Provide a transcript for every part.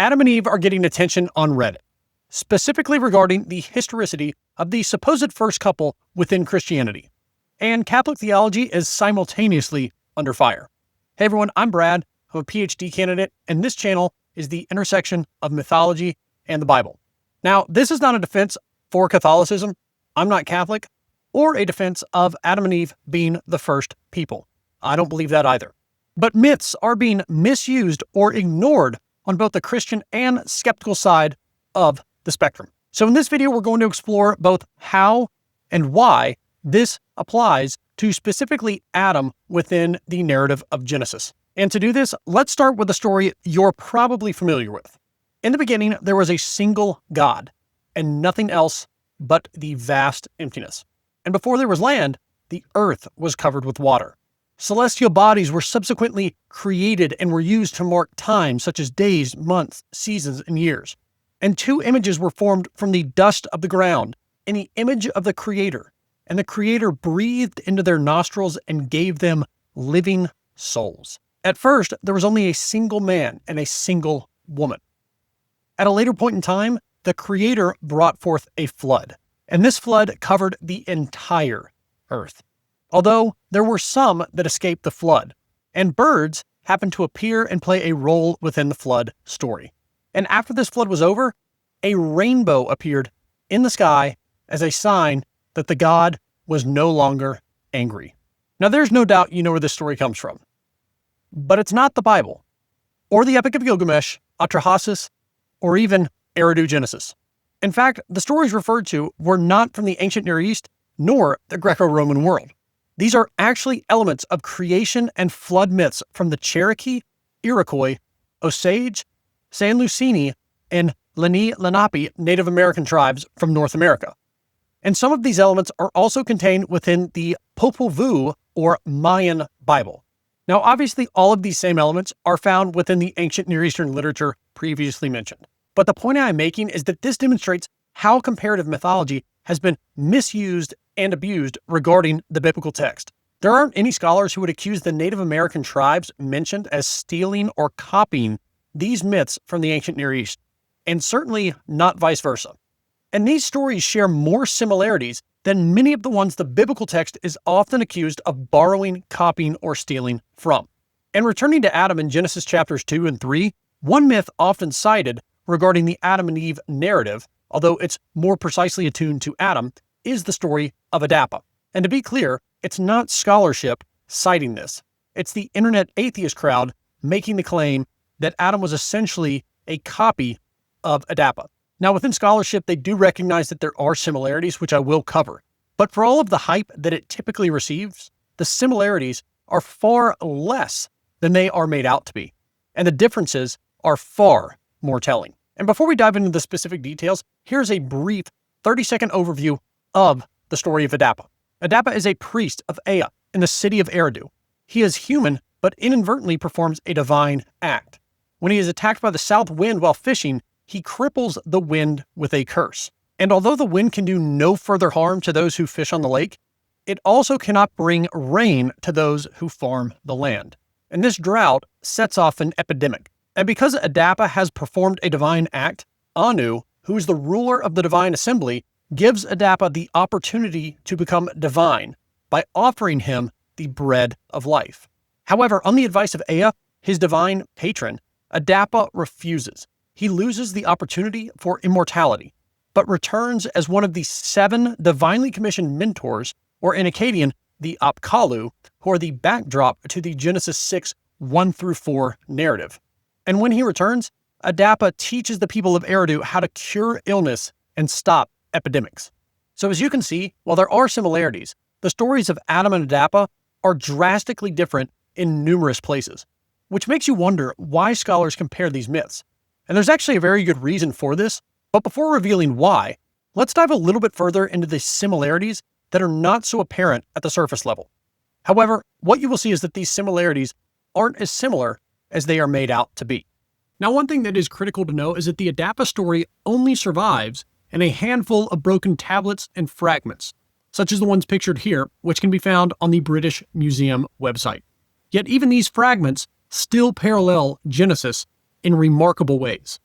Adam and Eve are getting attention on Reddit, specifically regarding the historicity of the supposed first couple within Christianity. And Catholic theology is simultaneously under fire. Hey everyone, I'm Brad. I'm a PhD candidate, and this channel is the intersection of mythology and the Bible. Now, this is not a defense for Catholicism. I'm not Catholic, or a defense of Adam and Eve being the first people. I don't believe that either. But myths are being misused or ignored on both the Christian and skeptical side of the spectrum. So in this video, we're going to explore both how and why this applies to specifically Adam within the narrative of Genesis. And to do this, let's start with a story you're probably familiar with. In the beginning, there was a single God and nothing else but the vast emptiness. And before there was land, the earth was covered with water. Celestial bodies were subsequently created and were used to mark time, such as days, months, seasons, and years. And two images were formed from the dust of the ground in the image of the Creator. And the Creator breathed into their nostrils and gave them living souls. At first, there was only a single man and a single woman. At a later point in time, the Creator brought forth a flood. And this flood covered the entire earth. Although there were some that escaped the flood, and birds happened to appear and play a role within the flood story. And after this flood was over, a rainbow appeared in the sky as a sign that the God was no longer angry. Now there's no doubt you know where this story comes from. But it's not the Bible, or the Epic of Gilgamesh, Atrahasis, or even Eridu Genesis. In fact, the stories referred to were not from the ancient Near East, nor the Greco-Roman world. These are actually elements of creation and flood myths from the Cherokee, Iroquois, Osage, San Lucini, and Lenape Native American tribes from North America. And some of these elements are also contained within the Popol Vuh or Mayan Bible. Now, obviously, all of these same elements are found within the ancient Near Eastern literature previously mentioned. But the point I'm making is that this demonstrates how comparative mythology has been misused and abused regarding the biblical text. There aren't any scholars who would accuse the Native American tribes mentioned as stealing or copying these myths from the ancient Near East, and certainly not vice versa. And these stories share more similarities than many of the ones the biblical text is often accused of borrowing, copying, or stealing from. And returning to Adam in Genesis chapters 2 and 3, one myth often cited regarding the Adam and Eve narrative, although it's more precisely attuned to Adam, is the story of Adapa. And to be clear, it's not scholarship citing this. It's the internet atheist crowd making the claim that Adam was essentially a copy of Adapa. Now, within scholarship, they do recognize that there are similarities, which I will cover. But for all of the hype that it typically receives, the similarities are far less than they are made out to be. And the differences are far more telling. And before we dive into the specific details, here's a brief 30-second overview of the story of Adapa. Adapa is a priest of Ea in the city of Eridu. He is human, but inadvertently performs a divine act. When he is attacked by the south wind while fishing, he cripples the wind with a curse. And although the wind can do no further harm to those who fish on the lake, it also cannot bring rain to those who farm the land. And this drought sets off an epidemic. And because Adapa has performed a divine act, Anu, who is the ruler of the divine assembly, gives Adapa the opportunity to become divine by offering him the bread of life. However, on the advice of Ea, his divine patron, Adapa refuses. He loses the opportunity for immortality, but returns as one of the 7 divinely commissioned mentors, or in Akkadian, the Apkallu, who are the backdrop to the Genesis 6, 1-4 narrative. And when he returns, Adapa teaches the people of Eridu how to cure illness and stop epidemics. So as you can see, while there are similarities, the stories of Adam and Adapa are drastically different in numerous places, which makes you wonder why scholars compare these myths. And there's actually a very good reason for this, but before revealing why, let's dive a little bit further into the similarities that are not so apparent at the surface level. However, what you will see is that these similarities aren't as similar as they are made out to be. Now, one thing that is critical to know is that the Adapa story only survives in a handful of broken tablets and fragments, such as the ones pictured here, which can be found on the British Museum website. Yet even these fragments still parallel Genesis in remarkable ways.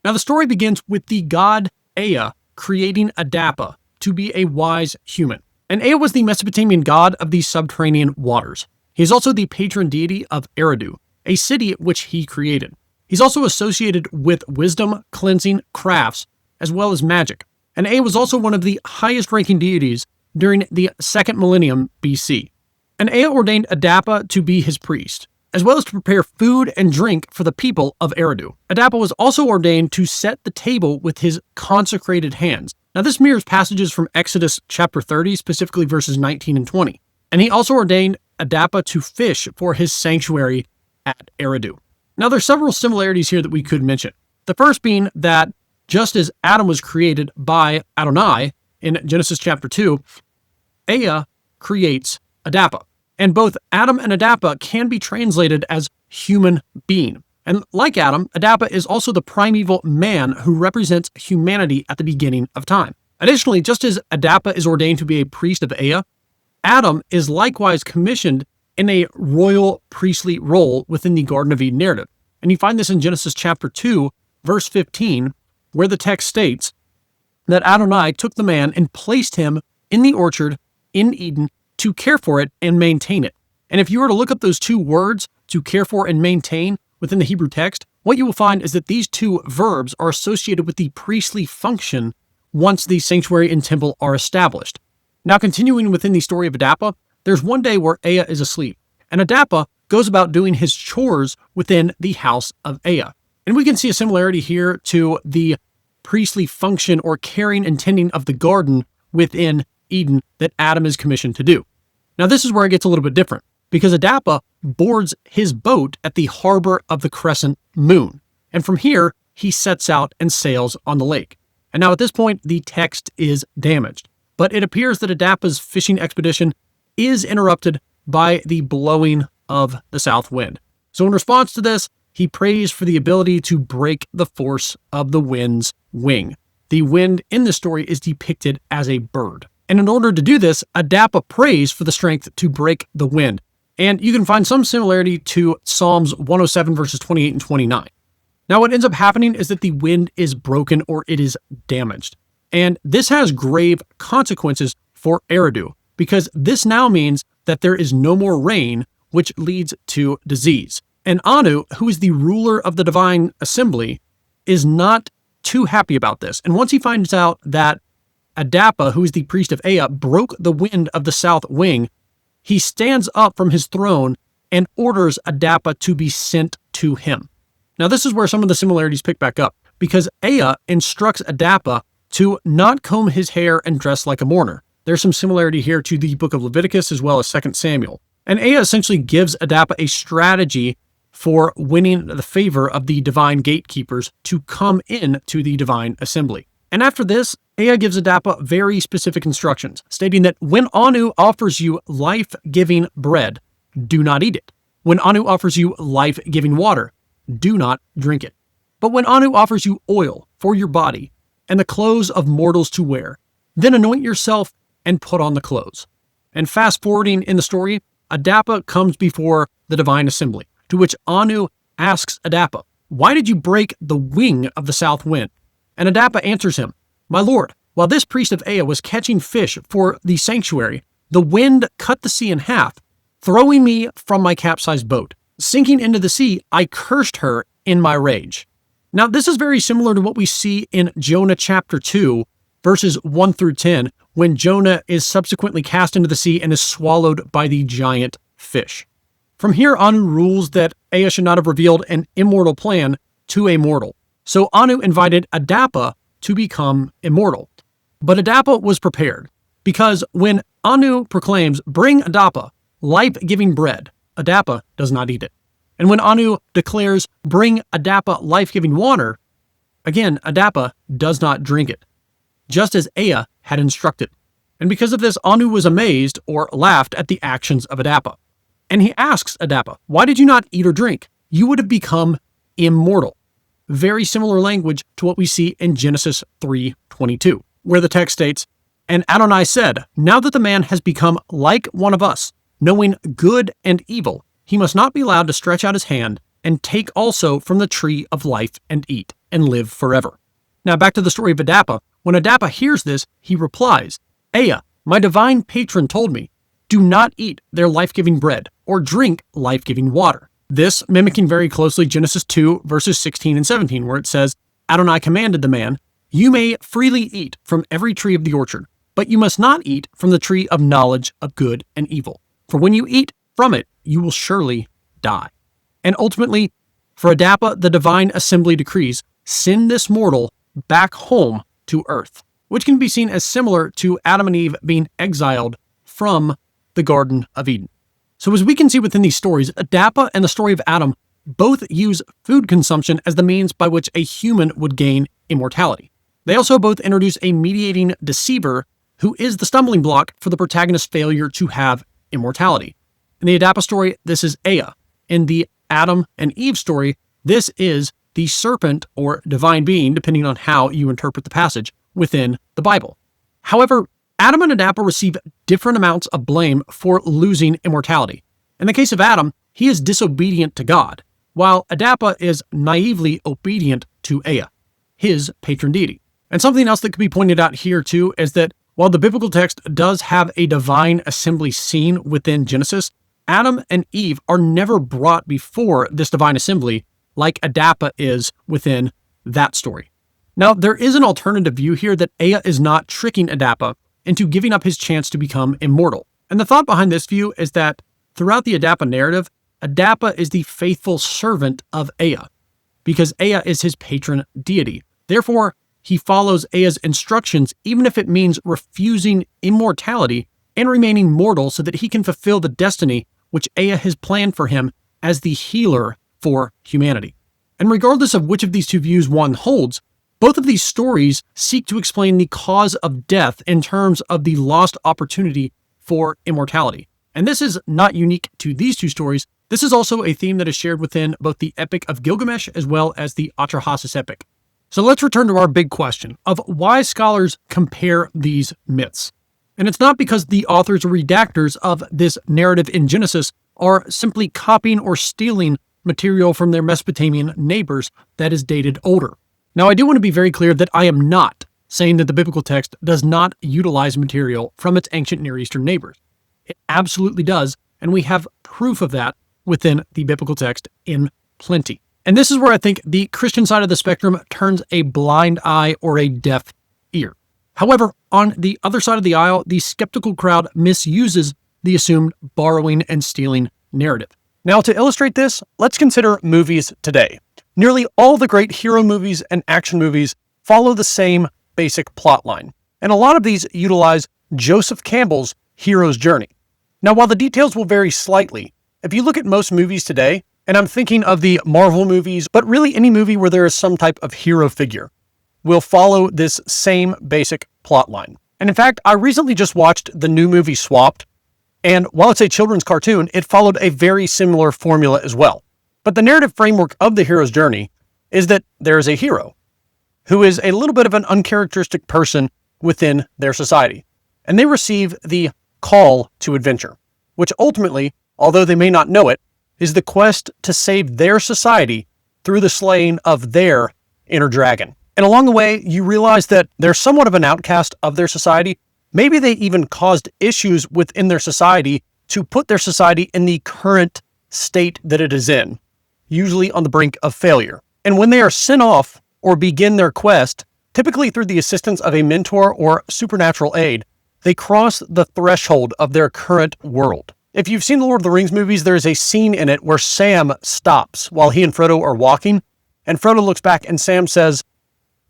Now, the story begins with the god Ea creating Adapa to be a wise human. And Ea was the Mesopotamian god of the subterranean waters. He is also the patron deity of Eridu, a city which he created. He's also associated with wisdom, cleansing, crafts, as well as magic. And Ea was also one of the highest-ranking deities during the 2nd millennium BC. And Ea ordained Adapa to be his priest, as well as to prepare food and drink for the people of Eridu. Adapa was also ordained to set the table with his consecrated hands. Now, this mirrors passages from Exodus chapter 30, specifically verses 19 and 20. And he also ordained Adapa to fish for his sanctuary at Eridu. Now, there's several similarities here that we could mention. The first being that just as Adam was created by Adonai in Genesis chapter 2, Ea creates Adapa. And both Adam and Adapa can be translated as human being. And like Adam, Adapa is also the primeval man who represents humanity at the beginning of time. Additionally, just as Adapa is ordained to be a priest of Ea, Adam is likewise commissioned in a royal priestly role within the Garden of Eden narrative. And you find this in Genesis chapter 2, verse 15, where the text states that Adonai took the man and placed him in the orchard in Eden to care for it and maintain it. And if you were to look up those two words, to care for and maintain, within the Hebrew text, what you will find is that these two verbs are associated with the priestly function once the sanctuary and temple are established. Now, continuing within the story of Adapa, there's one day where Ea is asleep, and Adapa goes about doing his chores within the house of Ea. And we can see a similarity here to the priestly function or caring and tending of the garden within Eden that Adam is commissioned to do. Now, this is where it gets a little bit different, because Adapa boards his boat at the harbor of the crescent moon. And from here, he sets out and sails on the lake. And now at this point, the text is damaged. But it appears that Adapa's fishing expedition is interrupted by the blowing of the south wind. So in response to this, he prays for the ability to break the force of the wind's wing. The wind in this story is depicted as a bird. And in order to do this, Adapa prays for the strength to break the wind. And you can find some similarity to Psalms 107 verses 28 and 29. Now, what ends up happening is that the wind is broken or it is damaged. And this has grave consequences for Eridu, because this now means that there is no more rain, which leads to disease. And Anu, who is the ruler of the divine assembly, is not too happy about this. And once he finds out that Adapa, who is the priest of Ea, broke the wind of the south wing, he stands up from his throne and orders Adapa to be sent to him. Now, this is where some of the similarities pick back up, because Ea instructs Adapa to not comb his hair and dress like a mourner. There's some similarity here to the book of Leviticus as well as 2 Samuel. And Ea essentially gives Adapa a strategy for winning the favor of the divine gatekeepers to come in to the divine assembly. And after this, Ea gives Adapa very specific instructions, stating that when Anu offers you life-giving bread, do not eat it. When Anu offers you life-giving water, do not drink it. But when Anu offers you oil for your body and the clothes of mortals to wear, then anoint yourself and put on the clothes. And fast forwarding in the story, Adapa comes before the divine assembly, to which Anu asks Adapa, "Why did you break the wing of the south wind?" And Adapa answers him, "My lord, while this priest of Ea was catching fish for the sanctuary, the wind cut the sea in half, throwing me from my capsized boat. Sinking into the sea, I cursed her in my rage." Now, this is very similar to what we see in Jonah chapter 2, verses 1 through 10, when Jonah is subsequently cast into the sea and is swallowed by the giant fish. From here, Anu rules that Ea should not have revealed an immortal plan to a mortal. So Anu invited Adapa to become immortal. But Adapa was prepared, because when Anu proclaims, "Bring Adapa life-giving bread," Adapa does not eat it. And when Anu declares, "Bring Adapa life-giving water," again, Adapa does not drink it, just as Ea had instructed. And because of this, Anu was amazed or laughed at the actions of Adapa. And he asks Adapa, "Why did you not eat or drink? You would have become immortal." Very similar language to what we see in Genesis 3:22, where the text states, "And Adonai said, now that the man has become like one of us, knowing good and evil, he must not be allowed to stretch out his hand and take also from the tree of life and eat, and live forever. Now back to the story of Adapa. When Adapa hears this, he replies, Ea, my divine patron told me, do not eat their life-giving bread or drink life-giving water. This mimicking very closely Genesis 2 verses 16 and 17, where it says, Adonai commanded the man, you may freely eat from every tree of the orchard, but you must not eat from the tree of knowledge of good and evil. For when you eat from it, you will surely die. And ultimately, for Adapa, the divine assembly decrees, send this mortal back home to earth, which can be seen as similar to Adam and Eve being exiled from the Garden of Eden. So as we can see within these stories, Adapa and the story of Adam both use food consumption as the means by which a human would gain immortality. They also both introduce a mediating deceiver who is the stumbling block for the protagonist's failure to have immortality. In the Adapa story, this is Ea. In the Adam and Eve story, this is the serpent or divine being, depending on how you interpret the passage within the Bible. However, Adam and Adapa receive different amounts of blame for losing immortality. In the case of Adam, he is disobedient to God, while Adapa is naively obedient to Ea, his patron deity. And something else that could be pointed out here too is that while the biblical text does have a divine assembly scene within Genesis, Adam and Eve are never brought before this divine assembly like Adapa is within that story. Now, there is an alternative view here that Ea is not tricking Adapa into giving up his chance to become immortal. And the thought behind this view is that throughout the Adapa narrative, Adapa is the faithful servant of Ea, because Ea is his patron deity. Therefore, he follows Ea's instructions even if it means refusing immortality and remaining mortal so that he can fulfill the destiny which Ea has planned for him as the healer for humanity. And regardless of which of these two views one holds, both of these stories seek to explain the cause of death in terms of the lost opportunity for immortality. And this is not unique to these two stories. This is also a theme that is shared within both the Epic of Gilgamesh as well as the Atrahasis epic. So let's return to our big question of why scholars compare these myths. And it's not because the authors or redactors of this narrative in Genesis are simply copying or stealing material from their Mesopotamian neighbors that is dated older. Now, I do want to be very clear that I am not saying that the biblical text does not utilize material from its ancient Near Eastern neighbors. It absolutely does, and we have proof of that within the biblical text in plenty. And this is where I think the Christian side of the spectrum turns a blind eye or a deaf ear. However, on the other side of the aisle, the skeptical crowd misuses the assumed borrowing and stealing narrative. Now, to illustrate this, let's consider movies today. Nearly all the great hero movies and action movies follow the same basic plot line, and a lot of these utilize Joseph Campbell's hero's journey. Now, while the details will vary slightly, if you look at most movies today, and I'm thinking of the Marvel movies, but really any movie where there is some type of hero figure, will follow this same basic plot line. And in fact, I recently just watched the new movie Swapped, and while it's a children's cartoon, it followed a very similar formula as well. But the narrative framework of the hero's journey is that there is a hero who is a little bit of an uncharacteristic person within their society, and they receive the call to adventure, which ultimately, although they may not know it, is the quest to save their society through the slaying of their inner dragon. And along the way, you realize that they're somewhat of an outcast of their society. Maybe they even caused issues within their society to put their society in the current state that it is in, usually on the brink of failure. And when they are sent off or begin their quest, typically through the assistance of a mentor or supernatural aid, they cross the threshold of their current world. If you've seen the Lord of the Rings movies, there is a scene in it where Sam stops while he and Frodo are walking, and Frodo looks back and Sam says,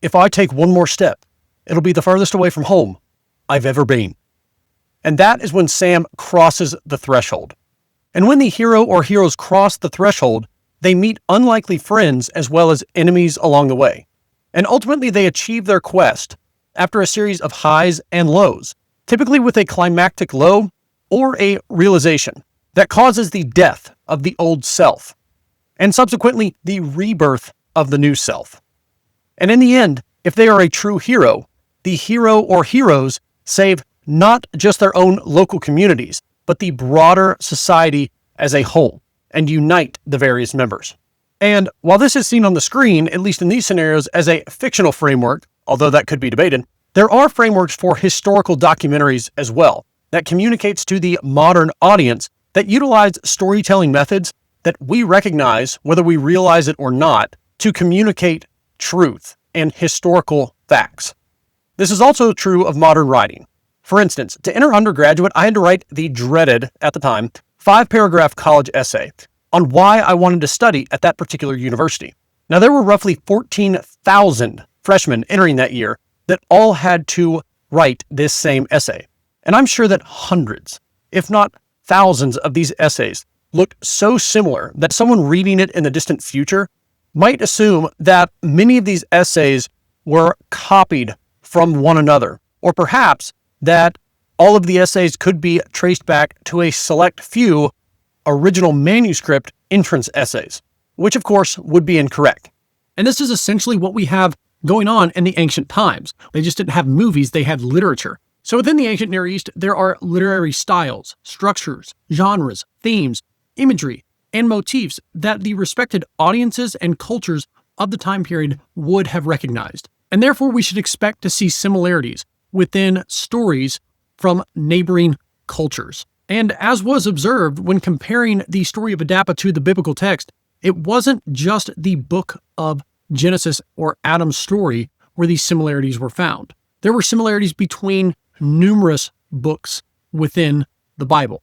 "If I take one more step, it'll be the farthest away from home I've ever been." And that is when Sam crosses the threshold. And when the hero or heroes cross the threshold, they meet unlikely friends as well as enemies along the way. And ultimately they achieve their quest after a series of highs and lows, typically with a climactic low or a realization that causes the death of the old self, and subsequently the rebirth of the new self. And in the end, if they are a true hero, the hero or heroes save not just their own local communities, but the broader society as a whole, and unite the various members. And while this is seen on the screen, at least in these scenarios, as a fictional framework, although that could be debated, there are frameworks for historical documentaries as well that communicates to the modern audience that utilize storytelling methods that we recognize, whether we realize it or not, to communicate truth and historical facts. This is also true of modern writing. For instance, to enter undergraduate, I had to write the dreaded, at the time, 5-paragraph college essay on why I wanted to study at that particular university. Now, there were roughly 14,000 freshmen entering that year that all had to write this same essay. And I'm sure that hundreds, if not thousands of these essays looked so similar that someone reading it in the distant future might assume that many of these essays were copied from one another, or perhaps that all of the essays could be traced back to a select few original manuscript entrance essays, which of course would be incorrect. And this is essentially what we have going on in the ancient times. They just didn't have movies, they had literature. So within the ancient Near East, there are literary styles, structures, genres, themes, imagery, and motifs that the respected audiences and cultures of the time period would have recognized. And therefore, we should expect to see similarities within stories from neighboring cultures. And as was observed when comparing the story of Adapa to the biblical text, it wasn't just the book of Genesis or Adam's story where these similarities were found. There were similarities between numerous books within the Bible,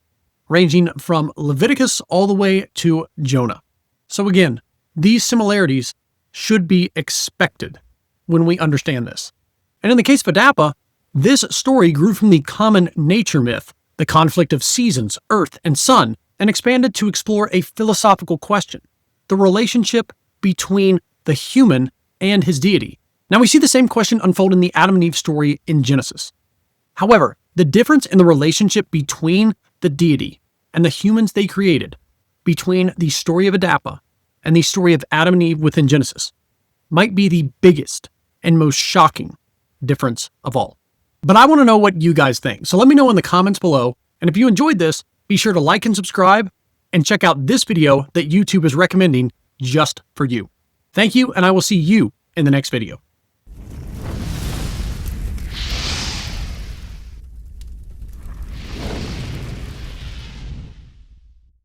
ranging from Leviticus all the way to Jonah. So again, these similarities should be expected when we understand this. And in the case of Adapa, this story grew from the common nature myth, the conflict of seasons, earth, and sun, and expanded to explore a philosophical question, the relationship between the human and his deity. Now we see the same question unfold in the Adam and Eve story in Genesis. However, the difference in the relationship between the deity and the humans they created, between the story of Adapa and the story of Adam and Eve within Genesis, might be the biggest and most shocking difference of all. But I want to know what you guys think, so let me know in the comments below, and if you enjoyed this, be sure to like and subscribe, and check out this video that YouTube is recommending just for you. Thank you, and I will see you in the next video.